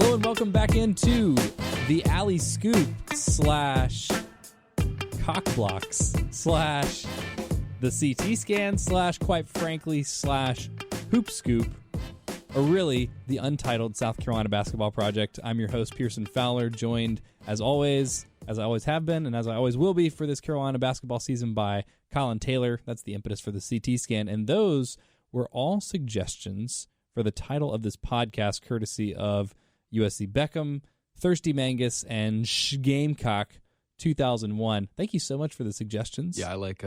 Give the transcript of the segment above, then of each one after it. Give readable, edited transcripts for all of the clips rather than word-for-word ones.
Hello and welcome back into the Alley Scoop slash Cock Blocks slash the CT Scan slash, quite frankly, slash Hoop Scoop, or really the Untitled South Carolina Basketball Project. I'm your host, Pearson Fowler, joined as always, as I always have been, and as I always will be for this Carolina basketball season by Collyn Taylor. That's the impetus for the CT Scan. And those were all suggestions for the title of this podcast, courtesy of USC Beckham, Thirsty Mangus, and Gamecock 2001. Thank you so much for the suggestions. Yeah, I like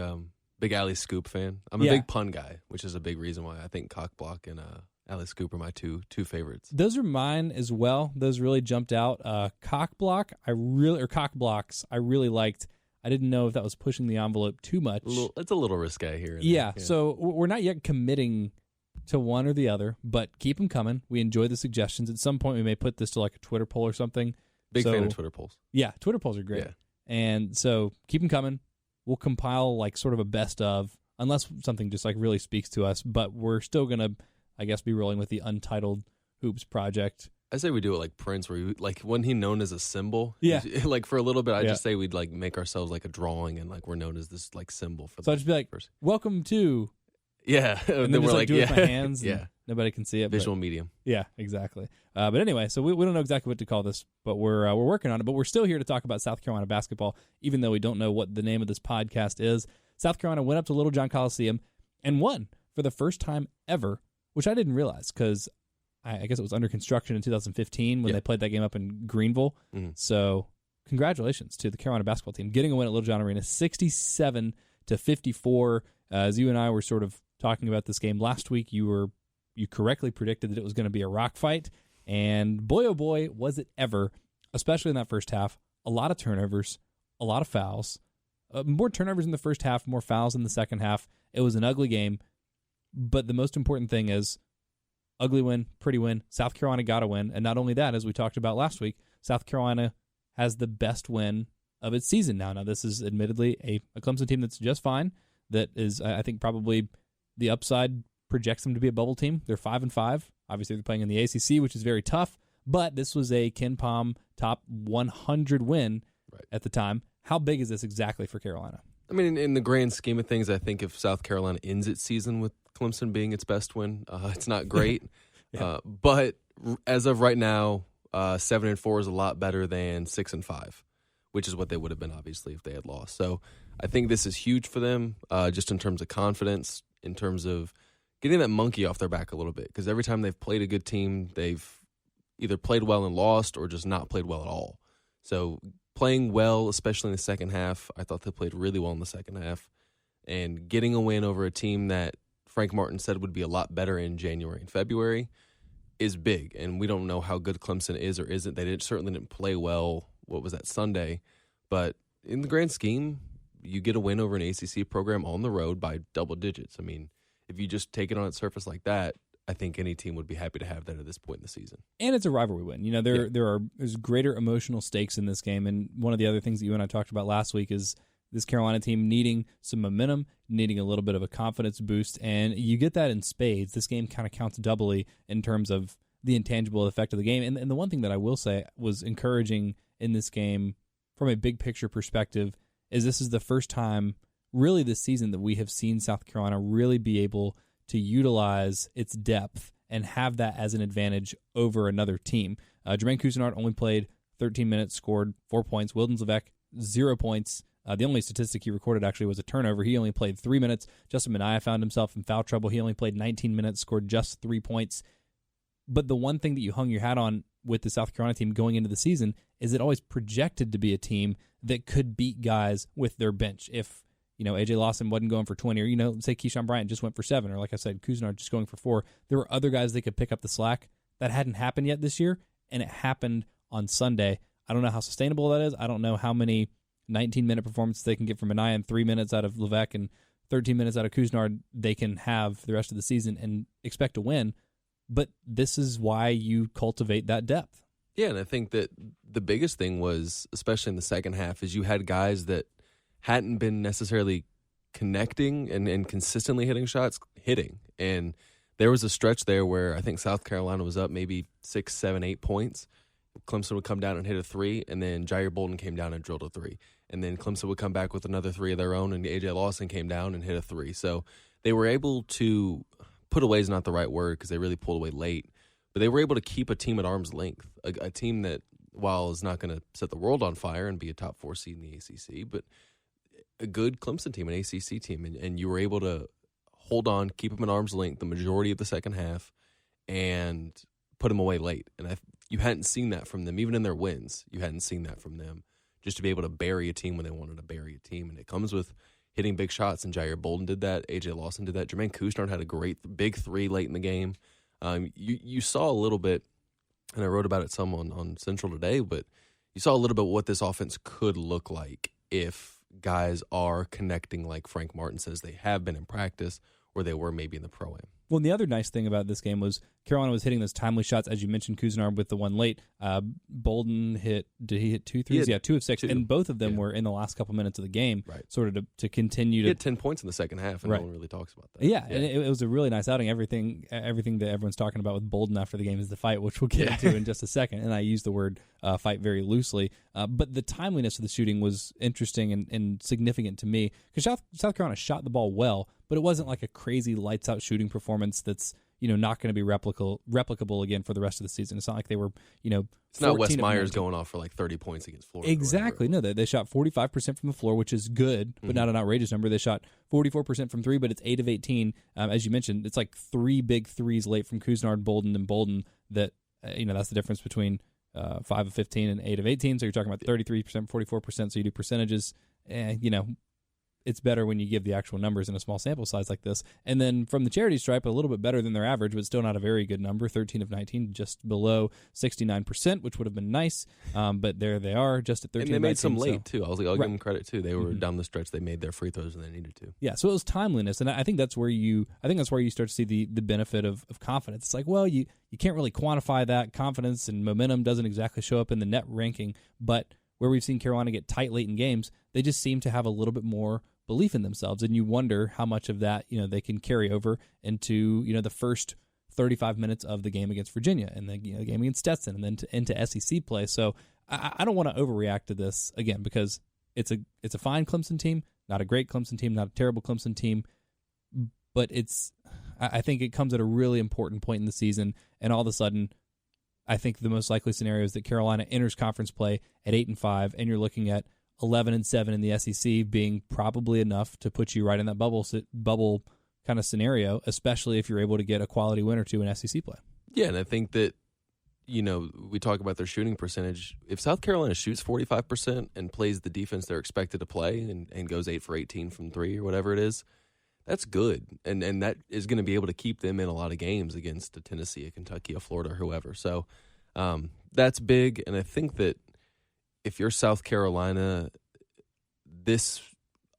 big Alley Scoop fan. I'm a big pun guy, which is a big reason why I think Cock Block and Alley Scoop are my two favorites. Those are mine as well. Those really jumped out. Cock Blocks, I really liked. I didn't know if that was pushing the envelope too much. It's a little risque here. Yeah, so we're not yet committing to one or the other, but keep them coming. We enjoy the suggestions. At some point, we may put this to like a Twitter poll or something. Big fan of Twitter polls. Yeah, Twitter polls are great. Yeah. And so keep them coming. We'll compile like sort of a best of, unless something just like really speaks to us, but we're still going to, I guess, be rolling with the Untitled Hoops project. I say we do it like Prince, where when he known as a symbol. Yeah. Like for a little bit, I just say we'd like make ourselves like a drawing and like we're known as this like symbol for. So I'd just be like, welcome to. Yeah. And then we're like, do it with my hands. Yeah. Nobody can see it. Visual medium. Yeah, exactly. But anyway, so we don't know exactly what to call this, but we're working on it. But we're still here to talk about South Carolina basketball, even though we don't know what the name of this podcast is. South Carolina went up to Little John Coliseum and won for the first time ever, which I didn't realize because I guess it was under construction in 2015 when they played that game up in Greenville. Mm-hmm. So congratulations to the Carolina basketball team getting a win at Little John Arena, 67-54. As you and I were sort of talking about this game last week, you correctly predicted that it was going to be a rock fight, and boy, oh boy, was it ever, especially in that first half. A lot of turnovers, a lot of fouls, more turnovers in the first half, more fouls in the second half. It was an ugly game, but the most important thing is ugly win, pretty win. South Carolina got a win, and not only that, as we talked about last week, South Carolina has the best win of its season now. Now, this is admittedly a Clemson team that's just fine, that is, I think, probably the upside projects them to be a bubble team. They're 5-5. Obviously, they're playing in the ACC, which is very tough, but this was a Ken Pom top 100 win at the time. How big is this exactly for Carolina? I mean, in the grand scheme of things, I think if South Carolina ends its season with Clemson being its best win, it's not great. But as of right now, 7-4 is a lot better than 6-5, which is what they would have been, obviously, if they had lost. So I think this is huge for them, just in terms of confidence, in terms of getting that monkey off their back a little bit. Because every time they've played a good team, they've either played well and lost or just not played well at all. So playing well, especially in the second half, I thought they played really well in the second half. And getting a win over a team that Frank Martin said would be a lot better in January and February is big. And we don't know how good Clemson is or isn't. They certainly didn't play well, what was that, Sunday. But in the grand scheme, you get a win over an ACC program on the road by double digits. I mean, if you just take it on its surface like that, I think any team would be happy to have that at this point in the season. And it's a rivalry win. You know, there's greater emotional stakes in this game. And one of the other things that you and I talked about last week is this Carolina team needing some momentum, needing a little bit of a confidence boost. And you get that in spades. This game kind of counts doubly in terms of the intangible effect of the game. And the one thing that I will say was encouraging in this game from a big picture perspective is this is the first time really this season that we have seen South Carolina really be able to utilize its depth and have that as an advantage over another team. Jermaine Couisnard only played 13 minutes, scored 4 points. Wilden Levesque, 0 points. The only statistic he recorded actually was a turnover. He only played 3 minutes. Justin Minaya found himself in foul trouble. He only played 19 minutes, scored just 3 points. But the one thing that you hung your hat on with the South Carolina team going into the season is it always projected to be a team that could beat guys with their bench. If, A.J. Lawson wasn't going for 20, or, say Keyshawn Bryant just went for 7, or like I said, Couisnard just going for 4, there were other guys that could pick up the slack. That hadn't happened yet this year, and it happened on Sunday. I don't know how sustainable that is. I don't know how many 19-minute performances they can get from Minaya and 3 minutes out of Levesque and 13 minutes out of Couisnard they can have the rest of the season and expect to win. But this is why you cultivate that depth. Yeah, and I think that the biggest thing was, especially in the second half, is you had guys that hadn't been necessarily connecting and consistently hitting shots, And there was a stretch there where I think South Carolina was up maybe 6, 7, 8 points, Clemson would come down and hit a three, and then Jair Bolden came down and drilled a three. And then Clemson would come back with another three of their own, and A.J. Lawson came down and hit a three. So they were able to put away is not the right word because they really pulled away late, but they were able to keep a team at arm's length, a team that, while is not going to set the world on fire and be a top 4 seed in the ACC, but a good Clemson team, an ACC team, and you were able to hold on, keep them at arm's length the majority of the second half, and put them away late. And you hadn't seen that from them, even in their wins. You hadn't seen that from them, just to be able to bury a team when they wanted to bury a team. And it comes with hitting big shots, and Jair Bolden did that. A.J. Lawson did that. Jermaine Couisnard had a great big three late in the game. You saw a little bit, and I wrote about it some on Central today, but you saw a little bit what this offense could look like if guys are connecting like Frank Martin says they have been in practice, or they were maybe in the Pro-Am. Well, and the other nice thing about this game was Carolina was hitting those timely shots, as you mentioned, Couisnard with the one late. Bolden did he hit 2 threes? Yeah, 2 of 6, and both of them were in the last couple minutes of the game, sort of to continue to... He had 10 points in the second half, and no one really talks about that. Yeah. And it was a really nice outing. Everything that everyone's talking about with Bolden after the game is the fight, which we'll get into in just a second, and I use the word fight very loosely. But the timeliness of the shooting was interesting and significant to me, because South Carolina shot the ball well, but it wasn't like a crazy lights-out shooting performance that's not going to be replicable again for the rest of the season. It's not like they were, it's not Wes Myers going off for like 30 points against Florida. Exactly. No, they shot 45% from the floor, which is good, but not an outrageous number. They shot 44% from 3, but it's 8 of 18. As you mentioned, it's like 3 big threes late from Couisnard, Bolden, and Bolden that, that's the difference between 5 of 15 and 8 of 18. So you're talking about 33%, 44%. So you do percentages, it's better when you give the actual numbers in a small sample size like this. And then from the charity stripe, a little bit better than their average, but still not a very good number, 13 of 19, just below 69%, which would have been nice. But there they are, just at 13 and they made 19, some late, too. I was like, I'll give them credit, too. They were down the stretch. They made their free throws when they needed to. Yeah, so it was timeliness, and I think that's where you start to see the benefit of confidence. It's like, well, you can't really quantify that. Confidence and momentum doesn't exactly show up in the net ranking, but where we've seen Carolina get tight late in games, they just seem to have a little bit more belief in themselves, and you wonder how much of that they can carry over into the first 35 minutes of the game against Virginia and the game against Stetson, and then into SEC play. So I don't want to overreact to this again, because it's a fine Clemson team, not a great Clemson team, not a terrible Clemson team, but I think it comes at a really important point in the season, and all of a sudden, I think the most likely scenario is that Carolina enters conference play at 8-5, and you're looking at 11-7 in the SEC being probably enough to put you right in that bubble kind of scenario, especially if you're able to get a quality win or two in SEC play. Yeah, and I think that, we talk about their shooting percentage. If South Carolina shoots 45% and plays the defense they're expected to play and goes 8 for 18 from 3 or whatever it is, that's good. And that is going to be able to keep them in a lot of games against a Tennessee, a Kentucky, a Florida, or whoever. So that's big, and I think that if you're South Carolina, this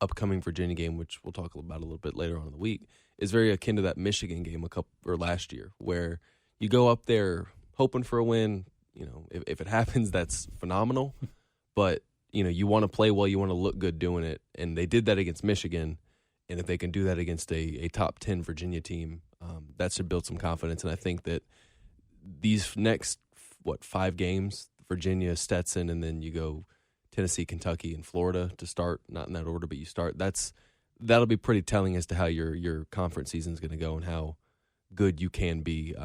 upcoming Virginia game, which we'll talk about a little bit later on in the week, is very akin to that Michigan game last year, where you go up there hoping for a win. If it happens, that's phenomenal. But you want to play well, you want to look good doing it, and they did that against Michigan. And if they can do that against a top 10 Virginia team, that should build some confidence. And I think that these next 5 games, Virginia, Stetson, and then you go Tennessee, Kentucky, and Florida to start. Not in that order, but you start. That'll be pretty telling as to how your conference season is going to go and how good you can be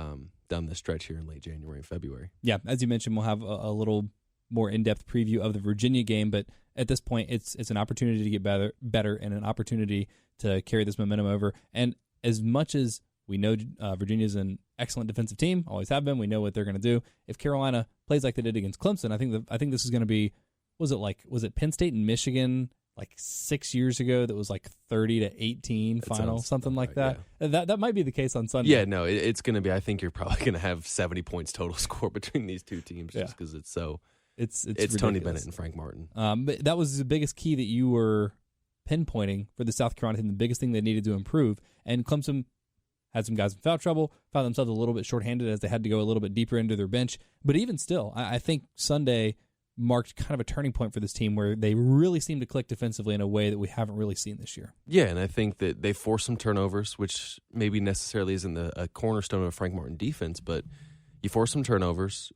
down the stretch here in late January and February. Yeah, as you mentioned, we'll have a little more in-depth preview of the Virginia game, but at this point, it's an opportunity to get better and an opportunity to carry this momentum over. And as much as we know Virginia's an excellent defensive team, always have been. We know what they're going to do. If Carolina plays like they did against Clemson, I think this is going to be. Was it Penn State and Michigan like 6 years ago that was like 30-18 final, something like that? Yeah. That might be the case on Sunday. Yeah, no, it's going to be. I think you're probably going to have 70 points total score between these two teams just because it's so. It's Tony Bennett and Frank Martin. But that was the biggest key that you were pinpointing for the South Carolina team, the biggest thing they needed to improve. And Clemson had some guys in foul trouble, found themselves a little bit shorthanded as they had to go a little bit deeper into their bench. But even still, I think Sunday marked kind of a turning point for this team where they really seemed to click defensively in a way that we haven't really seen this year. Yeah, and I think that they forced some turnovers, which maybe necessarily isn't a cornerstone of Frank Martin defense, but you force some turnovers.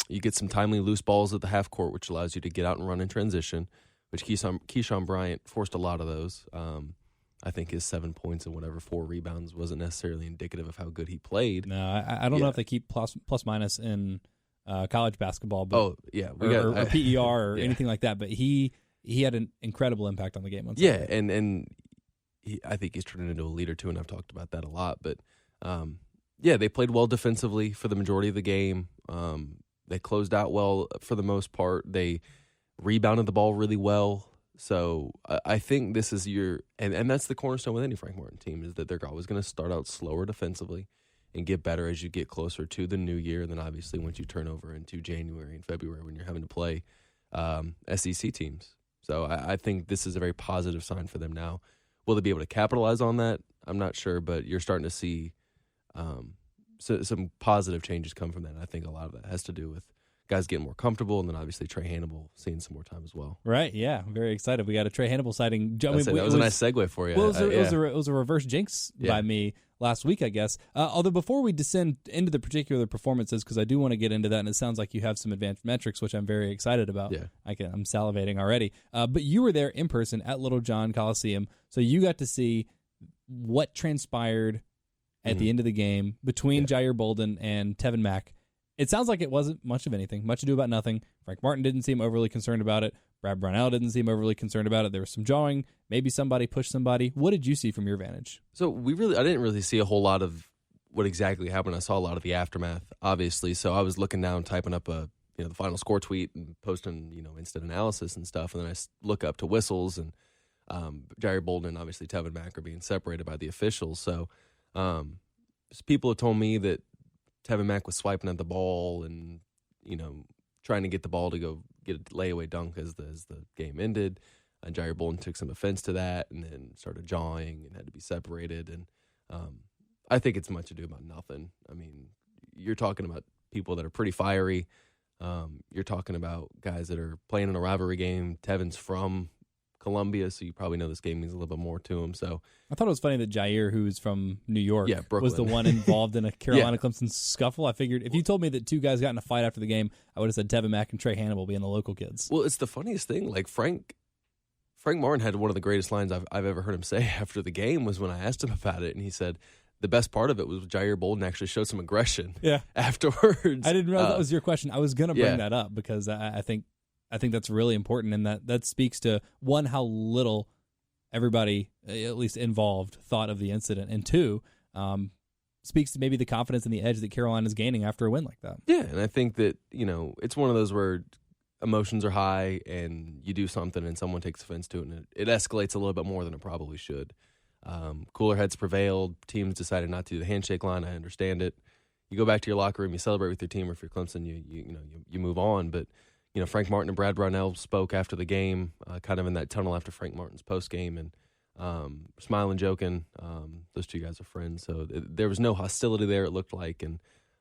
You get some timely loose balls at the half court, which allows you to get out and run in transition, which Keyshawn Bryant forced a lot of those. I think his 7 points and 4 rebounds wasn't necessarily indicative of how good he played. No, I don't know if they keep plus minus in college basketball, but or PER or yeah. anything like that. But he had an incredible impact on the game. And I think he's turned into a leader too, and I've talked about that a lot. But they played well defensively for the majority of the game. They closed out well for the most part. They rebounded the ball really well. So I think this is and that's the cornerstone with any Frank Martin team, is that they're always going to start out slower defensively and get better as you get closer to the new year. And then obviously once you turn over into January and February when you're having to play SEC teams. So I think this is a very positive sign for them now. Will they be able to capitalize on that? I'm not sure, but you're starting to see some positive changes come from that. And I think a lot of that has to do with guys getting more comfortable, and then obviously Trae Hannibal seeing some more time as well. Right, yeah. I'm very excited. We got a Trae Hannibal sighting. That was a nice segue for you. Well, it was a reverse jinx by me last week, I guess. Although before we descend into the particular performances, because I do want to get into that, and it sounds like you have some advanced metrics, which I'm very excited about. Yeah. I'm salivating already. But you were there in person at Little John Coliseum, so you got to see what transpired at the end of the game between Jair Bolden and Tevin Mack. It sounds like it wasn't much of anything, much ado about nothing. Frank Martin didn't seem overly concerned about it. Brad Brownell didn't seem overly concerned about it. There was some jawing. Maybe somebody pushed somebody. What did you see from your vantage? So I didn't really see a whole lot of what exactly happened. I saw a lot of the aftermath, obviously. So I was looking down, typing up the final score tweet and posting, instant analysis and stuff. And then I look up to whistles, and Jair Bolden and obviously Tevin Mack are being separated by the officials. So people have told me that Tevin Mack was swiping at the ball and, trying to get the ball to go get a layaway dunk as the game ended. And Jair Bolden took some offense to that and then started jawing and had to be separated. And I think it's much ado about nothing. I mean, you're talking about people that are pretty fiery. You're talking about guys that are playing in a rivalry game. Tevin's from Columbia, so you probably know this game means a little bit more to him. So I thought it was funny that Jair, who's from New York, was the one involved in a Carolina-Clemson scuffle. I figured if you told me that two guys got in a fight after the game, I would have said Tevin Mack and Trae Hannibal being the local kids. Well, it's the funniest thing. Like Frank Martin had one of the greatest lines I've ever heard him say after the game was when I asked him about it, and he said the best part of it was Jair Bolden actually showed some aggression afterwards. I didn't realize that was your question. I was going to bring that up because I think that's really important, and that speaks to, one, how little everybody, at least involved, thought of the incident, and two, speaks to maybe the confidence and the edge that Carolina is gaining after a win like that. Yeah, and I think that, it's one of those where emotions are high and you do something and someone takes offense to it, and it escalates a little bit more than it probably should. Cooler heads prevailed. Teams decided not to do the handshake line. I understand it. You go back to your locker room, you celebrate with your team, or if you're Clemson, you move on, but Frank Martin and Brad Brownell spoke after the game, kind of in that tunnel after Frank Martin's post game, and smiling, joking. Those two guys are friends, so there was no hostility there. It looked like, and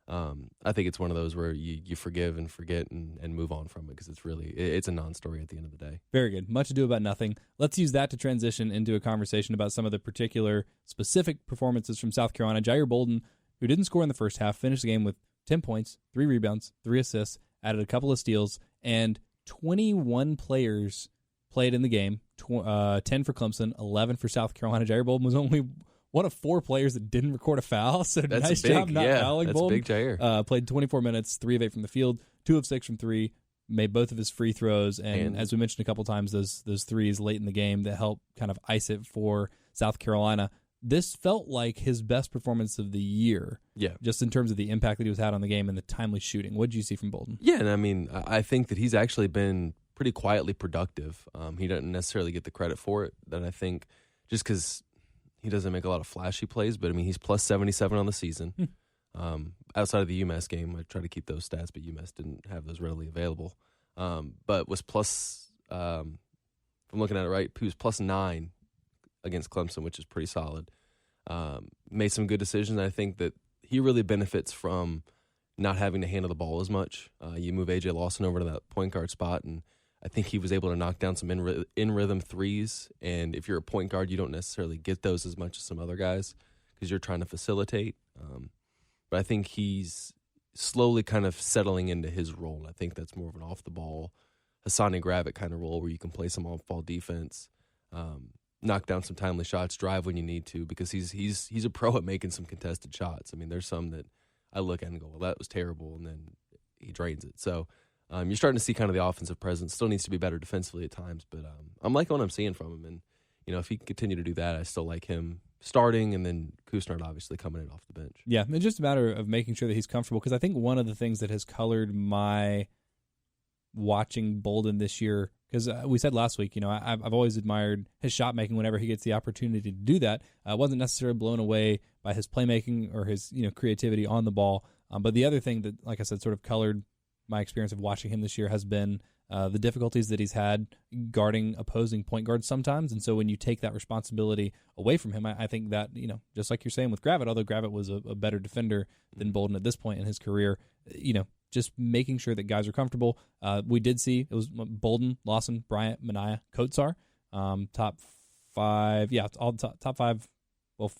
I think it's one of those where you forgive and forget and move on from it, because it's a non-story at the end of the day. Very good. Much ado about nothing. Let's use that to transition into a conversation about some of the particular specific performances from South Carolina. Jair Bolden, who didn't score in the first half, finished the game with 10 points, 3 rebounds, 3 assists, added a couple of steals, and 21 players played in the game, 10 for Clemson, 11 for South Carolina. Jair Bolden was only one of 4 players that didn't record a foul, so that's nice big. job not fouling that's Bolden. Big Jair. Played 24 minutes, 3 of 8 from the field, 2 of 6 from 3, made both of his free throws, and as we mentioned a couple times, those threes late in the game that helped kind of ice it for South Carolina. This felt like his best performance of the year, just in terms of the impact that he was had on the game and the timely shooting. What did you see from Bolden? Yeah, and I mean, I think that he's actually been pretty quietly productive. He doesn't necessarily get the credit for it, that I think, just because he doesn't make a lot of flashy plays, but I mean, he's plus 77 on the season. Outside of the UMass game, I try to keep those stats, but UMass didn't have those readily available. But was plus, if I'm looking at it right, he was plus 9 against Clemson, which is pretty solid. Made some good decisions. I think that he really benefits from not having to handle the ball as much. You move A.J. Lawson over to that point guard spot, and I think he was able to knock down some in-rhythm threes. And if you're a point guard, you don't necessarily get those as much as some other guys because you're trying to facilitate. But I think he's slowly kind of settling into his role. I think that's more of an off-the-ball, Hassani Gravett kind of role where you can play some off-ball defense, knock down some timely shots, drive when you need to, because he's a pro at making some contested shots. I mean, there's some that I look at and go, well, that was terrible, and then he drains it. So you're starting to see kind of the offensive presence. Still needs to be better defensively at times, but I'm liking what I'm seeing from him. And, if he can continue to do that, I still like him starting, and then Kusnard obviously coming in off the bench. Yeah, it's just a matter of making sure that he's comfortable, because I think one of the things that has colored my watching Bolden this year, because we said last week, I've always admired his shot making whenever he gets the opportunity to do that. I wasn't necessarily blown away by his playmaking or his creativity on the ball. But the other thing that, like I said, sort of colored my experience of watching him this year has been the difficulties that he's had guarding opposing point guards sometimes. And so when you take that responsibility away from him, I think that, just like you're saying with Gravett, although Gravett was a better defender than Bolden at this point in his career, just making sure that guys are comfortable. We did see it was Bolden, Lawson, Bryant, Minaya, Kotsar, top five. Yeah, all top five. Well,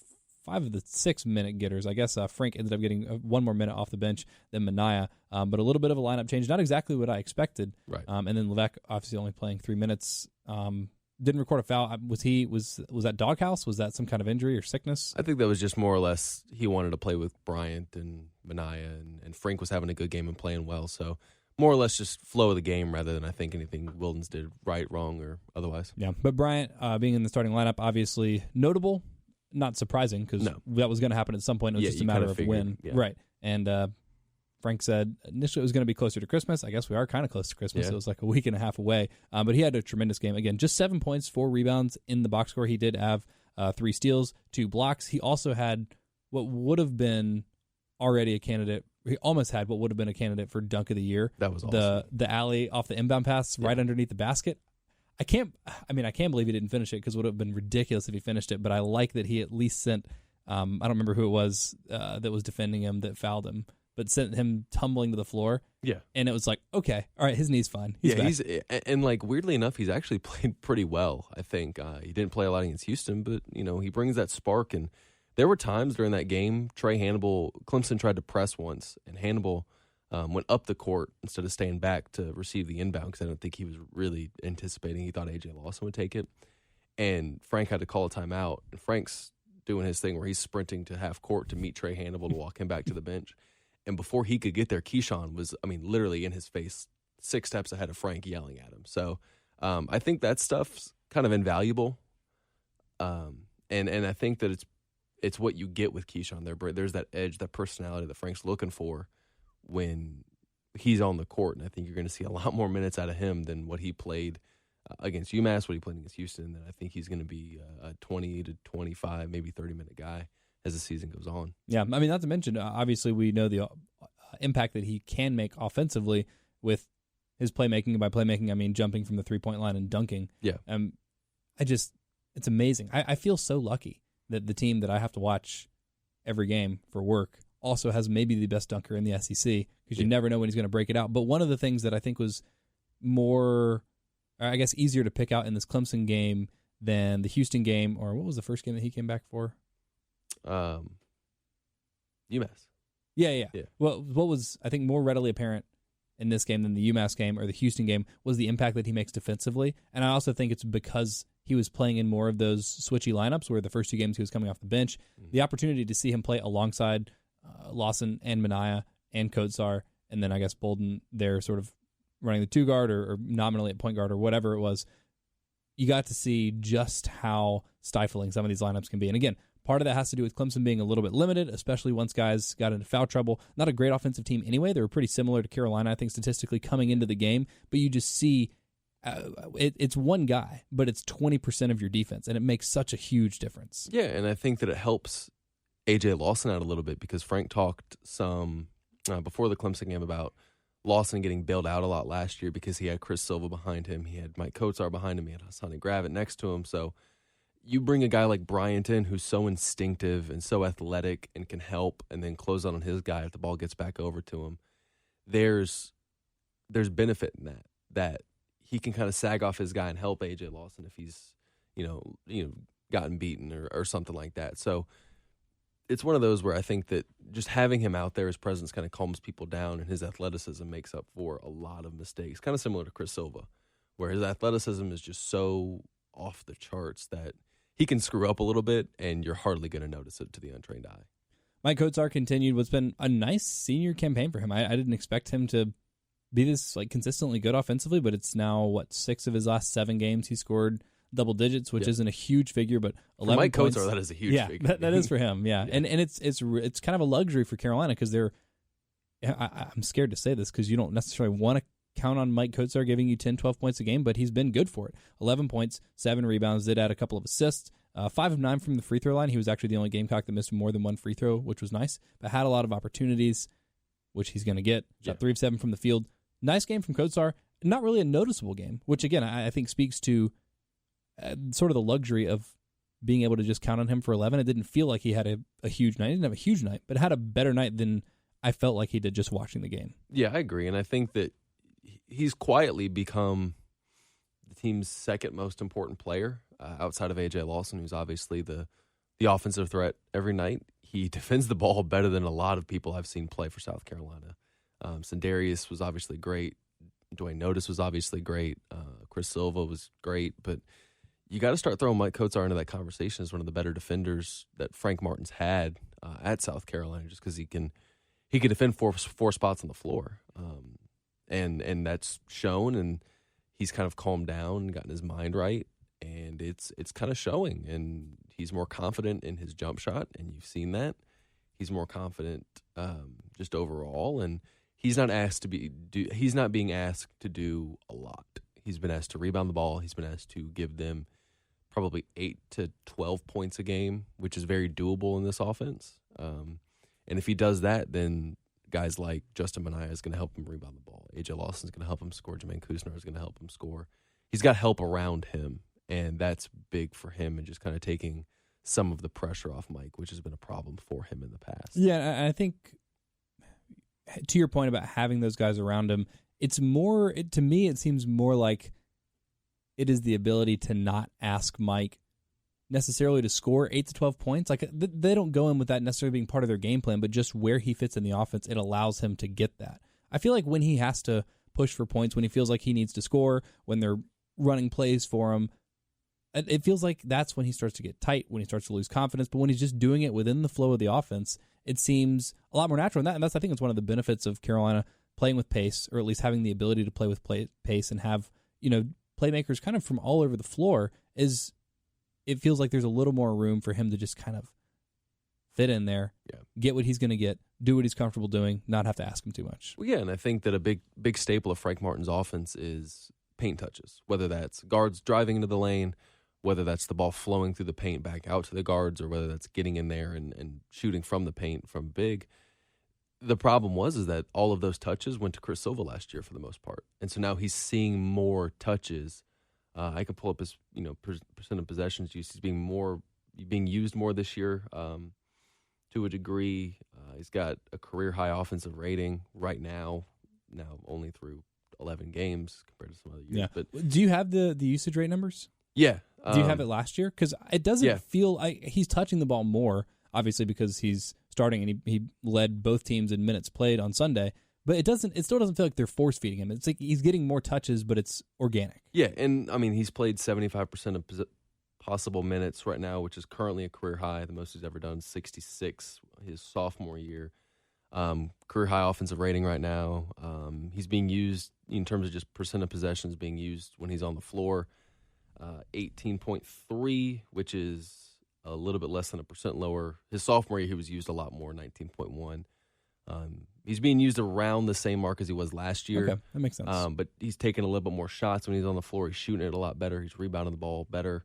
5 of the 6 minute getters. I guess Frank ended up getting 1 more minute off the bench than Minaya, but a little bit of a lineup change. Not exactly what I expected. Right. And then Levesque obviously only playing 3 minutes. Didn't record a foul. Was that doghouse? Was that some kind of injury or sickness? I think that was just more or less he wanted to play with Bryant and Minaya, and Frank was having a good game and playing well. So more or less just flow of the game rather than I think anything Wildens did right, wrong, or otherwise. Yeah, but Bryant being in the starting lineup, obviously notable. Not surprising, because that was going to happen at some point. It was just a matter of when. Yeah. Right. And Frank said initially it was going to be closer to Christmas. I guess we are kind of close to Christmas. Yeah. It was like a week and a half away. But he had a tremendous game. Again, just 7 points, 4 rebounds in the box score. He did have 3 steals, 2 blocks. He also had what would have been already a candidate. He almost had what would have been a candidate for dunk of the year. That was awesome. The alley off the inbound pass right underneath the basket. I can't believe he didn't finish it, because it would have been ridiculous if he finished it, but I like that he at least sent, I don't remember who it was that was defending him that fouled him, but sent him tumbling to the floor. Yeah. And it was like, okay, all right, his knee's fine. He's back. And like weirdly enough, he's actually played pretty well, I think. He didn't play a lot against Houston, but, he brings that spark. And there were times during that game, Hannibal, Clemson tried to press once, and Hannibal went up the court instead of staying back to receive the inbound, because I don't think he was really anticipating. He thought A.J. Lawson would take it. And Frank had to call a timeout. And Frank's doing his thing where he's sprinting to half court to meet Trae Hannibal to walk him back to the bench. And before he could get there, Keyshawn was, literally in his face, 6 steps ahead of Frank, yelling at him. So I think that stuff's kind of invaluable. And I think that it's what you get with Keyshawn there. There's that edge, that personality that Frank's looking for when he's on the court, and I think you're going to see a lot more minutes out of him than what he played against UMass, what he played against Houston, and I think he's going to be a 20 to 25, maybe 30-minute guy as the season goes on. Yeah, not to mention, obviously we know the impact that he can make offensively with his playmaking, and by playmaking I mean jumping from the three-point line and dunking. Yeah. It's amazing. I feel so lucky that the team that I have to watch every game for work also has maybe the best dunker in the SEC, because you never know when he's going to break it out. But one of the things that I think was more, I guess, easier to pick out in this Clemson game than the Houston game, or what was the first game that he came back for? UMass. Yeah. Well, what was, I think, more readily apparent in this game than the UMass game or the Houston game was the impact that he makes defensively. And I also think it's because he was playing in more of those switchy lineups where the first 2 games he was coming off the bench. Mm-hmm. The opportunity to see him play alongside Lawson and Minaya and Kotsar, and then I guess Bolden there sort of running the 2-guard or nominally at point guard or whatever it was, you got to see just how stifling some of these lineups can be. And again, part of that has to do with Clemson being a little bit limited, especially once guys got into foul trouble. Not a great offensive team anyway. They were pretty similar to Carolina, I think, statistically coming into the game, but you just see it's one guy, but it's 20% of your defense, and it makes such a huge difference. Yeah, and I think that it helps A.J. Lawson out a little bit, because Frank talked some before the Clemson game about Lawson getting bailed out a lot last year because he had Chris Silva behind him, he had Mike Kotsar behind him, he had Hassani Gravett next to him. So you bring a guy like Bryant in who's so instinctive and so athletic and can help and then close out on his guy if the ball gets back over to him. There's benefit in that he can kind of sag off his guy and help A.J. Lawson if he's, gotten beaten or something like that. So it's one of those where I think that just having him out there, his presence kind of calms people down, and his athleticism makes up for a lot of mistakes. Kind of similar to Chris Silva, where his athleticism is just so off the charts that he can screw up a little bit, and you're hardly going to notice it to the untrained eye. Mike Kotsar continued what's been a nice senior campaign for him. I didn't expect him to be this consistently good offensively, but it's now 6 of his last 7 games he scored double digits, which isn't a huge figure, but 11 for Mike points. Kotsar, that is a huge figure. That is for him, yeah. And it's kind of a luxury for Carolina because I'm scared to say this because you don't necessarily want to count on Mike Kotsar giving you 10, 12 points a game, but he's been good for it. 11 points, 7 rebounds, did add a couple of assists, 5 of 9 from the free throw line. He was actually the only Gamecock that missed more than one free throw, which was nice, but had a lot of opportunities, which he's going to get. Shot 3 of 7 from the field. Nice game from Kotsar. Not really a noticeable game, which, again, I think speaks to sort of the luxury of being able to just count on him for 11. It didn't feel like he had a huge night. He didn't have a huge night, but had a better night than I felt like he did just watching the game. Yeah, I agree, and I think that he's quietly become the team's second most important player outside of A.J. Lawson, who's obviously the offensive threat every night. He defends the ball better than a lot of people I've seen play for South Carolina. Sindarius was obviously great. Dwayne Notice was obviously great. Chris Silva was great. But you got to start throwing Mike Kotsar into that conversation as one of the better defenders that Frank Martin's had at South Carolina, just because he can defend four spots on the floor. And that's shown, and he's kind of calmed down and gotten his mind right, and it's kind of showing. And he's more confident in his jump shot, and you've seen that. He's more confident just overall, and he's not being asked to do a lot. He's been asked to rebound the ball. He's been asked to give them probably 8 to 12 points a game, which is very doable in this offense. And if he does that, then guys like Justin Minaya is going to help him rebound the ball. A.J. Lawson is going to help him score. Jermaine Kusner is going to help him score. He's got help around him, and that's big for him, and just kind of taking some of the pressure off Mike, which has been a problem for him in the past. Yeah, I think to your point about having those guys around him, to me it seems more like it is the ability to not ask Mike necessarily to score 8 to 12 points. They don't go in with that necessarily being part of their game plan, but just where he fits in the offense, it allows him to get that. I feel like when he has to push for points, when he feels like he needs to score, when they're running plays for him, it feels like that's when he starts to get tight, when he starts to lose confidence. But when he's just doing it within the flow of the offense, it seems a lot more natural. And that's, I think, it's one of the benefits of Carolina playing with pace, or at least having the ability to play with pace and have playmakers kind of from all over the floor. Is it feels like there's a little more room for him to just kind of fit in there, get what he's going to get, do what he's comfortable doing, not have to ask him too much. Well, yeah, and I think that a big staple of Frank Martin's offense is paint touches, whether that's guards driving into the lane, whether that's the ball flowing through the paint back out to the guards, or whether that's getting in there and shooting from the paint from big. The problem is that all of those touches went to Chris Silva last year for the most part. And so now he's seeing more touches. I can pull up his percent of possessions use. He's being used more this year to a degree. He's got a career-high offensive rating right now only through 11 games compared to some other years. Yeah. But do you have the usage rate numbers? Yeah. Do you have it last year? Because it doesn't feel he's touching the ball more, obviously, because he's starting and he led both teams in minutes played on Sunday. But it still doesn't feel like they're force feeding him. It's like he's getting more touches, but it's organic. Yeah, and I mean he's played 75% of possible minutes right now, which is currently a career high. The most he's ever done, 66, his sophomore year. Career high offensive rating right now. He's being used in terms of just percent of possessions being used when he's on the floor. 18.3, which is a little bit less than a percent lower. His sophomore year, he was used a lot more, 19.1. He's being used around the same mark as he was last year. Okay, that makes sense. But he's taking a little bit more shots when he's on the floor. He's shooting it a lot better. He's rebounding the ball better.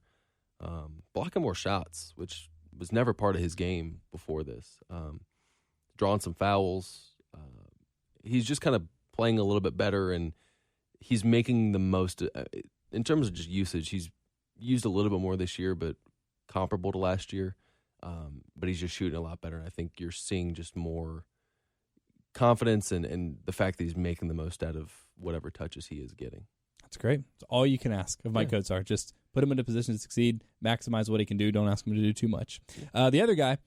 Blocking more shots, which was never part of his game before this. Drawing some fouls. He's just kind of playing a little bit better, and he's making the most in terms of just usage. He's used a little bit more this year, but comparable to last year. But he's just shooting a lot better. And I think you're seeing just more confidence and the fact that he's making the most out of whatever touches he is getting. That's great. It's all you can ask of Mike Kotsar. Just put him in a position to succeed, maximize what he can do. Don't ask him to do too much. The other guy,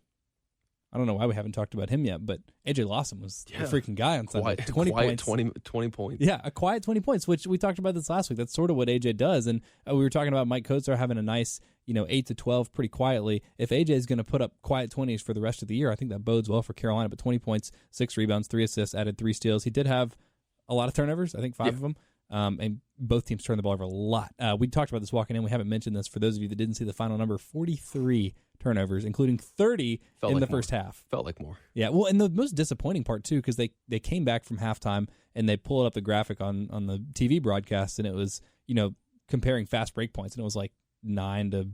I don't know why we haven't talked about him yet, but AJ Lawson was the freaking guy on Sunday. 20 points. 20 points. Yeah, a quiet 20 points, which we talked about this last week. That's sort of what AJ does. And we were talking about Mike Kotsar having a nice, 8 to 12 pretty quietly. If AJ is going to put up quiet 20s for the rest of the year, I think that bodes well for Carolina. But 20 points, 6 rebounds, 3 assists, added 3 steals. He did have a lot of turnovers, I think 5 of them. And both teams turned the ball over a lot. We talked about this walking in. We haven't mentioned this. For those of you that didn't see the final number, 43 turnovers, including 30 in the first half. Felt like more. Yeah, well, and the most disappointing part, too, because they came back from halftime and they pulled up the graphic on the TV broadcast, and it was, comparing fast break points, and it was like 9 to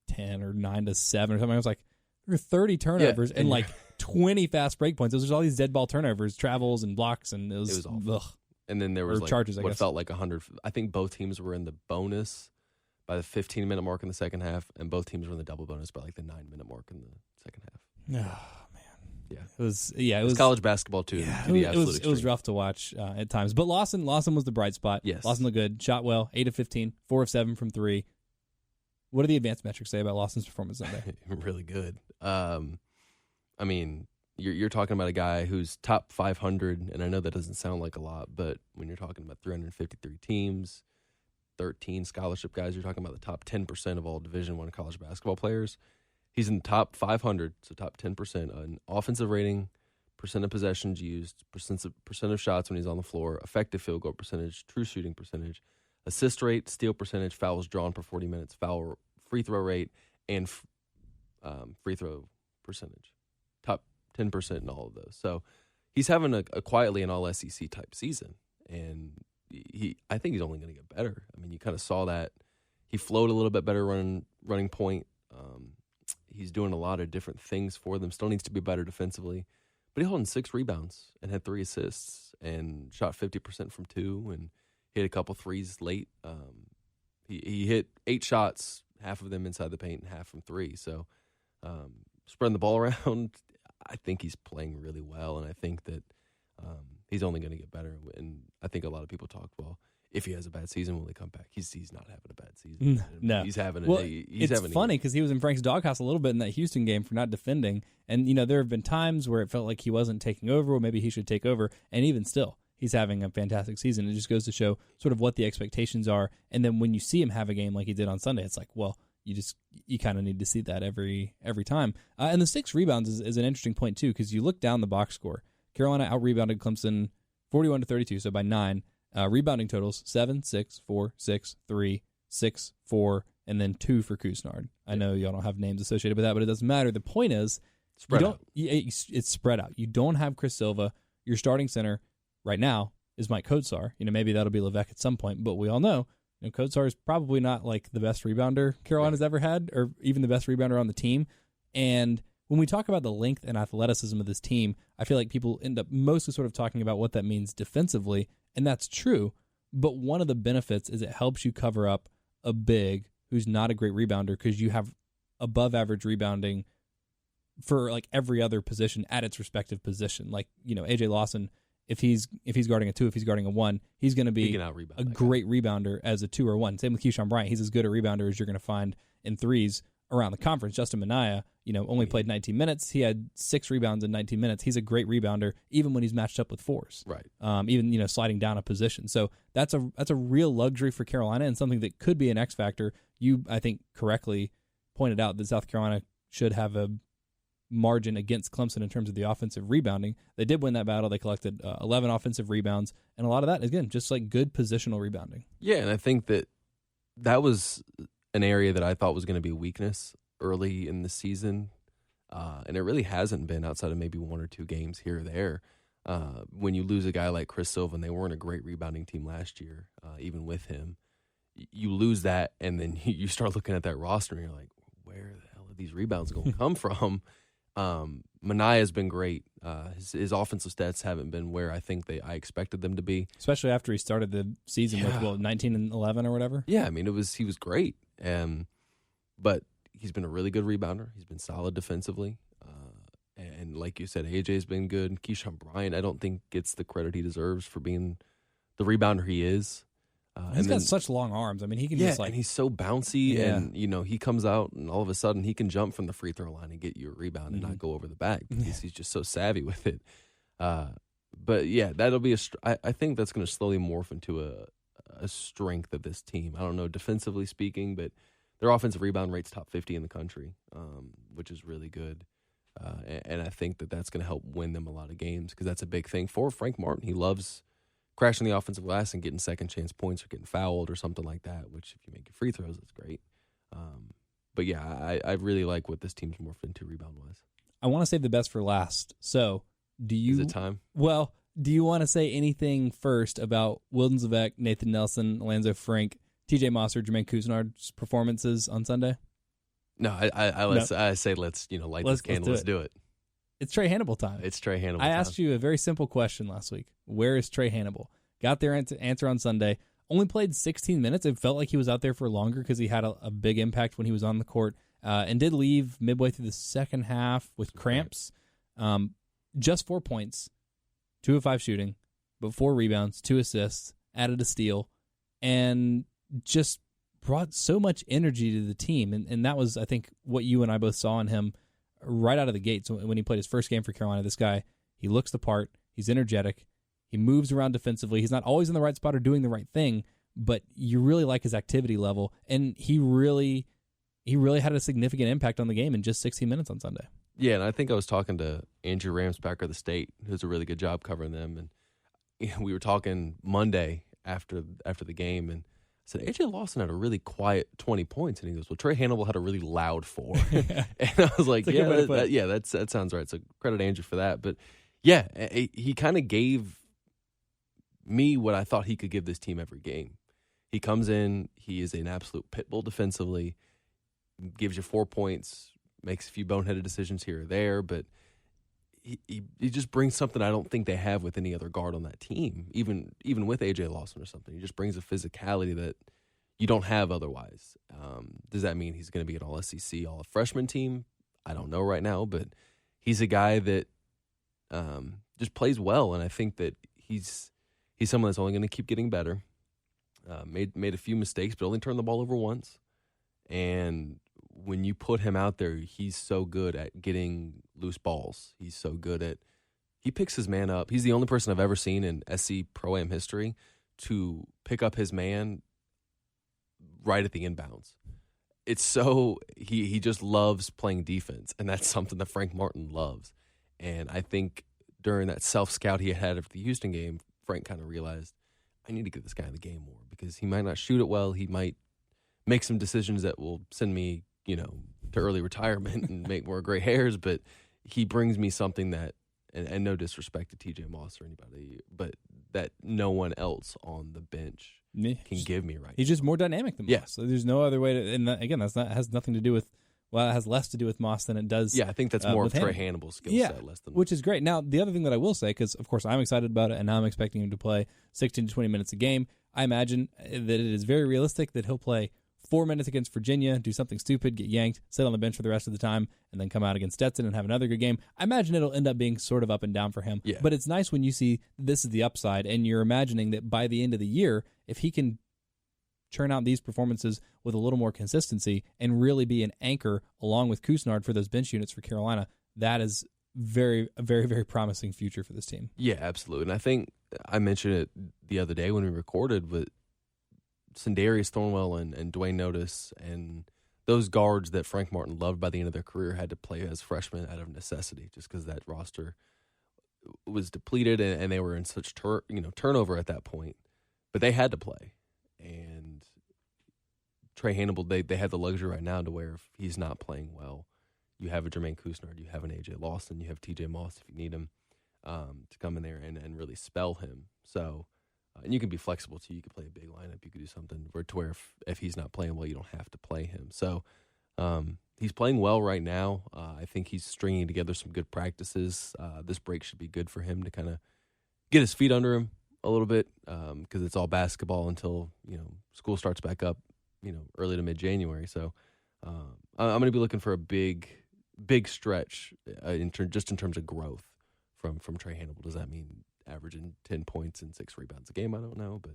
10 or 9 to 7 or something. I was like, there were 30 turnovers and like 20 fast break points. There was all these dead ball turnovers, travels and blocks, and it was awful. Ugh. And then there was charges, what felt like 100. I think both teams were in the bonus by the 15-minute mark in the second half, and both teams were in the double bonus by like the 9-minute mark in the second half. Oh, man. Yeah. It was college basketball, too. Yeah, to the it was rough to watch at times. But Lawson was the bright spot. Yes. Lawson looked good. Shot well, 8 of 15, 4 of 7 from 3. What do the advanced metrics say about Lawson's performance Sunday? Really good. I mean, you're talking about a guy who's top 500, and I know that doesn't sound like a lot, but when you're talking about 353 teams, 13 scholarship guys, you're talking about the top 10% of all Division I college basketball players. He's in the top 500, so top 10% on offensive rating, percent of possessions used, percent of shots when he's on the floor, effective field goal percentage, true shooting percentage, assist rate, steal percentage, fouls drawn per 40 minutes, free throw rate, and free throw percentage. Top 10% in all of those. So he's having a quietly an all-SEC type season, and I think he's only going to get better. I mean, you kind of saw that. He flowed a little bit better running point. He's doing a lot of different things for them. Still needs to be better defensively. But he's holding 6 rebounds and had 3 assists and shot 50% from 2 and hit a couple threes late. He hit 8 shots, half of them inside the paint and half from 3. So spreading the ball around, I think he's playing really well, and I think that he's only going to get better. And I think a lot of people talk, well, if he has a bad season, will he come back? He's not having a bad season. No. He's having it's funny because he was in Frank's doghouse a little bit in that Houston game for not defending. And, there have been times where it felt like he wasn't taking over, or maybe he should take over. And even still, he's having a fantastic season. It just goes to show sort of what the expectations are. And then when you see him have a game like he did on Sunday, it's like, well, you kind of need to see that every time. And the 6 rebounds is an interesting point, too, because you look down the box score. Carolina out-rebounded Clemson 41-32, so by 9. Rebounding totals, 7, 6, 4, 6, 3, 6, 4, and then 2 for Kusnard. I know y'all don't have names associated with that, but it doesn't matter. The point is, it's spread out. You don't have Chris Silva. Your starting center right now is Mike Kotsar. Maybe that'll be Levesque at some point, but we all know Kotsar is probably not like the best rebounder Carolina's ever had, or even the best rebounder on the team. And when we talk about the length and athleticism of this team, I feel like people end up mostly sort of talking about what that means defensively, and that's true. But one of the benefits is it helps you cover up a big who's not a great rebounder because you have above average rebounding for like every other position at its respective position. Like, AJ Lawson, if he's guarding a 2, if he's guarding a 1, he's going to be a great rebounder as a 2 or 1. Same with Keyshawn Bryant. He's as good a rebounder as you're going to find in threes around the conference. Justin Minaya, only played 19 minutes. He had 6 rebounds in 19 minutes. He's a great rebounder, even when he's matched up with 4s. Right. Even sliding down a position. So that's a real luxury for Carolina and something that could be an X factor. You, I think, correctly pointed out that South Carolina should have a margin against Clemson in terms of the offensive rebounding. They did win that battle. They collected 11 offensive rebounds, and a lot of that, again, just like good positional rebounding. Yeah, and I think that was an area that I thought was going to be a weakness early in the season, and it really hasn't been outside of maybe 1 or 2 games here or there. When you lose a guy like Chris Silva, and they weren't a great rebounding team last year, even with him, you lose that, and then you start looking at that roster, and you're like, where the hell are these rebounds going to come from? Manaya's been great. His offensive stats haven't been where I think I expected them to be, especially after he started the season with 19 and 11 or whatever. Yeah, I mean he was great, but he's been a really good rebounder. He's been solid defensively, and like you said, AJ's been good. And Keyshawn Bryant, I don't think gets the credit he deserves for being the rebounder he is. He's got such long arms. I mean, he can just and he's so bouncy, and he comes out and all of a sudden he can jump from the free throw line and get you a rebound and not go over the back because he's just so savvy with it. But yeah, that'll be I think that's going to slowly morph into a strength of this team. I don't know defensively speaking, but their offensive rebound rate's top 50 in the country, which is really good. And I think that's going to help win them a lot of games because that's a big thing for Frank Martin. He loves crashing the offensive glass and getting second chance points or getting fouled or something like that, which if you make your free throws, that's great. But yeah, I really like what this team's morphed into rebound-wise. I want to save the best for last. So is it time? Well, do you want to say anything first about Wilden Zvek, Nathan Nelson, Alonzo Frank, TJ Moss, or Jermaine Couisnard's performances on Sunday? No, I say let's light this candle. Let's do it. It's Trae Hannibal time. It's Trae Hannibal I time. asked you a very simple question last week. Where is Trae Hannibal? Got their answer on Sunday. Only played 16 minutes. It felt like he was out there for longer because he had a big impact when he was on the court, and did leave midway through the second half with cramps. Just 4 points, 2 of 5 shooting, but 4 rebounds, 2 assists, added a steal, and just brought so much energy to the team. And that was, I think, what you and I both saw in him right out of the gate. So when he played his first game for Carolina, this guy, he looks the part, he's energetic, he moves around defensively. He's not always in the right spot or doing the right thing, but you really like his activity level. And he really had a significant impact on the game in just 16 minutes on Sunday. Yeah, and I think I was talking to Andrew Ramspacker of the State, who does a really good job covering them. And we were talking Monday after the game, and I said, AJ Lawson had a really quiet 20 points. And he goes, well, Trae Hannibal had a really loud 4. And I was like, that sounds right. So credit Andrew for that. But yeah, he kind of gave me what I thought he could give this team every game. He comes in, he is an absolute pit bull defensively, gives you 4 points, makes a few boneheaded decisions here or there, but he just brings something I don't think they have with any other guard on that team, even with AJ Lawson or something. He just brings a physicality that you don't have otherwise. Does that mean he's going to be an all-SEC, all-freshman team? I don't know right now, but he's a guy that just plays well, and I think that he's someone that's only going to keep getting better. Made a few mistakes, but only turned the ball over once. And when you put him out there, he's so good at getting loose balls. He picks his man up. He's the only person I've ever seen in SC Pro-Am history to pick up his man right at the inbounds. It's so, he just loves playing defense, and that's something that Frank Martin loves. And I think during that self-scout he had after the Houston game, Frank kind of realized, I need to get this guy in the game more because he might not shoot it well. He might make some decisions that will send me, to early retirement and make more gray hairs, but he brings me something that, and no disrespect to TJ Moss or anybody, but that no one else on the bench can give me right now. He's just more dynamic than Moss. So there's no other way to, and again, has nothing to do with, it has less to do with Moss than it does. Yeah, I think that's more of Trae Hannibal's skill set, less than which is great. Now, the other thing that I will say, because of course I'm excited about it, and now I'm expecting him to play 16 to 20 minutes a game. I imagine that it is very realistic that he'll play 4 minutes against Virginia, do something stupid, get yanked, sit on the bench for the rest of the time, and then come out against Stetson and have another good game. I imagine it'll end up being sort of up and down for him. Yeah. But it's nice when you see this is the upside, and you're imagining that by the end of the year, if he can churn out these performances with a little more consistency and really be an anchor along with Couisnard for those bench units for Carolina, that is a very, very promising future for this team. Yeah, absolutely. And I think I mentioned it the other day when we recorded, but Sindarius Thornwell and Dwayne Notice and those guards that Frank Martin loved by the end of their career had to play as freshmen out of necessity just because that roster was depleted and they were in such turnover at that point. But they had to play. And Trae Hannibal, they have the luxury right now to where if he's not playing well, you have a Jermaine Couisnard, you have an AJ Lawson, you have TJ Moss if you need him to come in there and really spell him. So, and you can be flexible too. You can play a big lineup. You could do something to where if he's not playing well, you don't have to play him. So he's playing well right now. I think he's stringing together some good practices. This break should be good for him to kind of get his feet under him a little bit because it's all basketball until school starts back up early to mid-January. So I'm going to be looking for a big stretch just in terms of growth from Trae Hannibal. Does that mean averaging 10 points and 6 rebounds a game? I don't know, but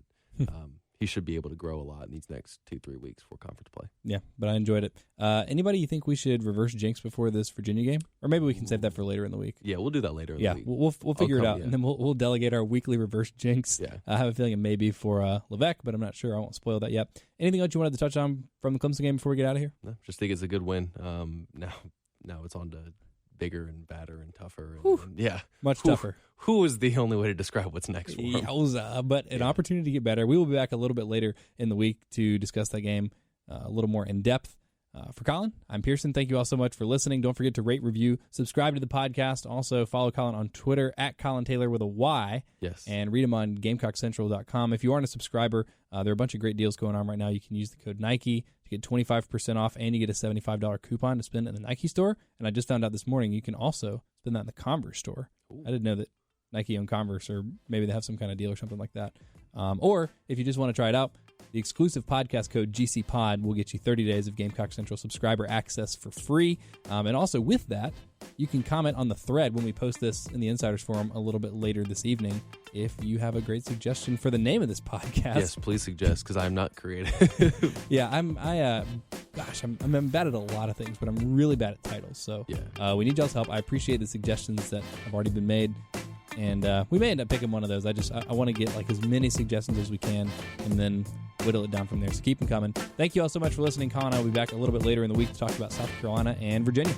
He should be able to grow a lot in these next 2-3 weeks for conference play. Yeah, but I enjoyed it. Anybody you think we should reverse jinx before this Virginia game? Or maybe we can save that for later in the week. Yeah, we'll do that later in the week. We'll figure it out, and then we'll delegate our weekly reverse jinx. Yeah. I have a feeling it may be for Levesque, but I'm not sure. I won't spoil that yet. Anything else you wanted to touch on from the Clemson game before we get out of here? No, just think it's a good win. Now it's on to bigger and badder and tougher. Much tougher. Who is the only way to describe what's next for him? Yowza, but an opportunity to get better. We will be back a little bit later in the week to discuss that game a little more in depth. For Collyn, I'm Pearson. Thank you all so much for listening. Don't forget to rate, review, subscribe to the podcast. Also, follow Collyn on Twitter at Collyn Taylor with a Y. Yes. And read him on GamecockCentral.com. If you aren't a subscriber, there are a bunch of great deals going on right now. You can use the code Nike to get 25% off, and you get a $75 coupon to spend in the Nike store. And I just found out this morning you can also spend that in the Converse store. Ooh. I didn't know that Nike owned Converse, or maybe they have some kind of deal or something like that. Or if you just want to try it out, the exclusive podcast code GCPOD will get you 30 days of Gamecock Central subscriber access for free. And also with that, you can comment on the thread when we post this in the Insiders Forum a little bit later this evening if you have a great suggestion for the name of this podcast. Yes, please suggest, because I'm not creative. Yeah, I'm bad at a lot of things, but I'm really bad at titles. So we need y'all's help. I appreciate the suggestions that have already been made. And we may end up picking one of those. I want to get like as many suggestions as we can and then whittle it down from there. So keep them coming. Thank you all so much for listening. Collyn and I will be back a little bit later in the week to talk about South Carolina and Virginia.